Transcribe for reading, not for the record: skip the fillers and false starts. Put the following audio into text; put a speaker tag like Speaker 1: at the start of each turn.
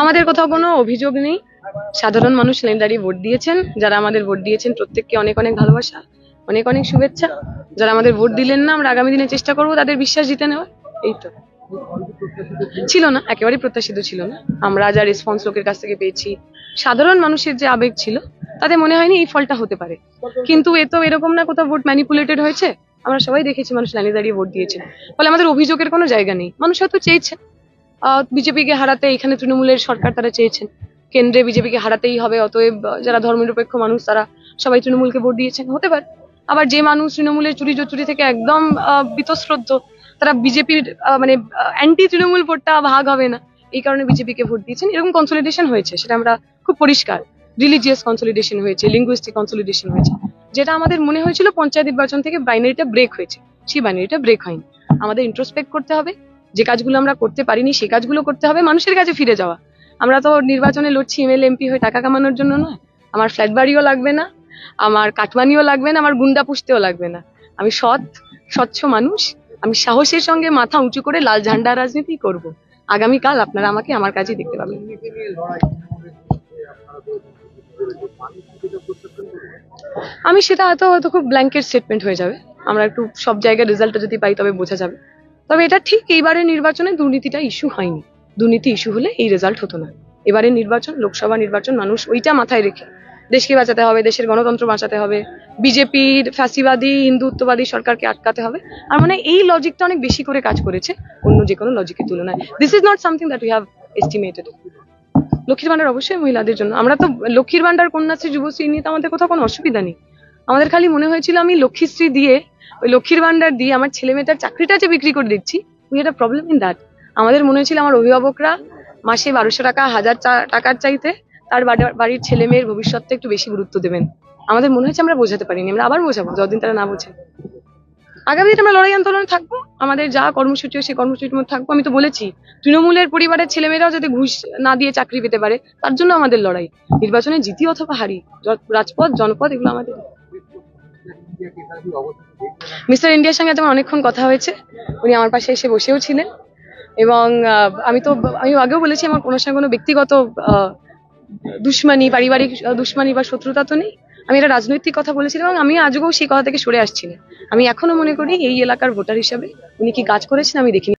Speaker 1: আমাদের কোথাও কোনো অভিযোগ নেই। সাধারণ মানুষ লাইন দাঁড়িয়ে ভোট দিয়েছেন। যারা আমাদের ভোট দিয়েছেন প্রত্যেককে অনেক অনেক ভালোবাসা, অনেক অনেক শুভেচ্ছা। যারা আমাদের ভোট দিলেন না, আমরা আগামী দিনে চেষ্টা করবো তাদের বিশ্বাস জিতে নেওয়ার। এই তো। ছিল না, একেবারেই প্রত্যাশিত ছিল না। আমরা যা রেসপন্স লোকের কাছ থেকে পেয়েছি, সাধারণ মানুষের যে আবেগ ছিল, তাতে মনে হয়নি এই ফলটা হতে পারে। কিন্তু এ তো এরকম না কোথাও ভোট ম্যানিপুলেটেড হয়েছে। আমরা সবাই দেখেছি মানুষ লাইনে দাঁড়িয়ে ভোট দিয়েছেন। ফলে আমাদের অভিযোগের কোনো জায়গা নেই। মানুষ হয়তো চেয়েছেন বিজেপিকে হারাতে, এখানে তৃণমূলের সরকার তারা চেয়েছেন কেন্দ্রে বিজেপিকে হারাতেই হবে, অতএব যারা ধর্মনিরপেক্ষ মানুষ তারা সবাই তৃণমূলকে ভোট দিয়েছেন, হতে পারে। আবার যে মানুষ তৃণমূলের চুরি চুরি থেকে একদম বীতশ্রদ্ধ, তারা বিজেপির মানে অ্যান্টি তৃণমূল ভোটটা ভাগ হবে না, এই কারণে বিজেপিকে ভোট দিয়েছেন। এরকম কনসলিডেশন হয়েছে, সেটা আমরা খুব পরিষ্কার। রিলিজিয়াস কনসলিডেশন হয়েছে, লিঙ্গুইস্টিক কনসলিডেশন হয়েছে, যেটা আমাদের মনে হয়েছিল পঞ্চায়েত নির্বাচন থেকে বাইনারিটা ব্রেক হয়েছে। সেই বাইনারিটা ব্রেক হয়নি। আমাদের ইন্ট্রোস্পেক্ট করতে হবে, যে কাজগুলো আমরা করতে পারিনি সেই কাজগুলো করতে হবে, মানুষের কাছে ফিরে যাওয়া। আমরা তো নির্বাচনে লড়ছি এমএলএ এমপি হয়ে টাকা কামানোর জন্য নয়। আমার ফ্ল্যাট বাড়িও লাগবে না, আমার কাটমানিও লাগবে না, আমার গুন্ডা পুষতেও লাগবে না। আমি স্বচ্ছ মানুষ। আমি সাহসের সঙ্গে মাথা উঁচু করে লাল ঝান্ডা রাজনীতি করব। আগামীকাল আপনারা আমাকে আমার কাজই দেখতে পাবেন। আমি সেটা হয়তো খুব ব্ল্যাঙ্কেট স্টেটমেন্ট হয়ে যাবে। আমরা একটু সব জায়গায় রেজাল্টটা যদি পাই তবে বোঝা যাবে। তবে এটা ঠিক, এইবারের নির্বাচনে দুর্নীতিটা ইস্যু হয়নি। দুর্নীতি ইস্যু হলে এই রেজাল্ট হতো না। এবারের নির্বাচন, লোকসভা নির্বাচন, মানুষ ওইটা মাথায় রেখে দেশকে বাঁচাতে হবে, দেশের গণতন্ত্র বাঁচাতে হবে, বিজেপির ফ্যাসিবাদী হিন্দুত্ববাদী সরকারকে আটকাতে হবে। আর মানে এই লজিকটা অনেক বেশি করে কাজ করেছে অন্য যে কোনো লজিকের তুলনায়। This is not something that we have estimated. লক্ষ্মীর ভান্ডার অবশ্যই মহিলাদের জন্য। আমরা তো লক্ষ্মীর ভান্ডার, কন্যাশ্রী, যুবশ্রী নিয়ে তো আমাদের কোথাও কোনো অসুবিধা নেই। আমাদের খালি মনে হয়েছিল আমি লক্ষ্মীশ্রী দিয়ে, ওই লক্ষ্মীর ভান্ডার দিয়ে আমার ছেলে মেয়েটার চাকরিটা যে বিক্রি করে দিচ্ছি, we had a problem in that. আমাদের মনে হয়েছিল আমার অভিভাবকরা মাসে 1200 টাকা, 1000 টাকার চাইতে তার বাড়ির ছেলে মেয়ের ভবিষ্যৎটা একটু বেশি গুরুত্ব দেবেন। আমাদের মনে হয়েছে আমরা বোঝাতে পারিনি, আমরা আবার বোঝাবো যতদিন তারা না বোঝেন। আগামী দিনে আমরা লড়াই আন্দোলনে থাকবো, আমাদের যা কর্মসূচি সেই কর্মসূচির মধ্যে থাকবো। আমি তো বলেছি তৃণমূলের পরিবারের ছেলেমেয়েরাও যাতে ঘুষ না দিয়ে চাকরি পেতে পারে, তার জন্য আমাদের লড়াই। নির্বাচনে জিতি অথবা হারি, রাজপথ জনপদ এগুলো আমাদের। মিস্টার ইন্ডিয়ার সঙ্গে যেমন অনেকক্ষণ কথা হয়েছে, উনি আমার পাশে এসে বসেও ছিলেন। এবং আমি আগেও বলেছি আমার কোনো সঙ্গে কোনো ব্যক্তিগত দুশ্মনী, পারিবারিক দুশ্মনী বা শত্রুতা তো নেই। আমি এটা রাজনৈতিক কথা বলেছিলাম এবং আমি আজকেও সেই কথা থেকে সরে আসছি না। আমি এখনো মনে করি এই এলাকার ভোটার হিসাবে উনি কি কাজ করেছেন আমি দেখিনি।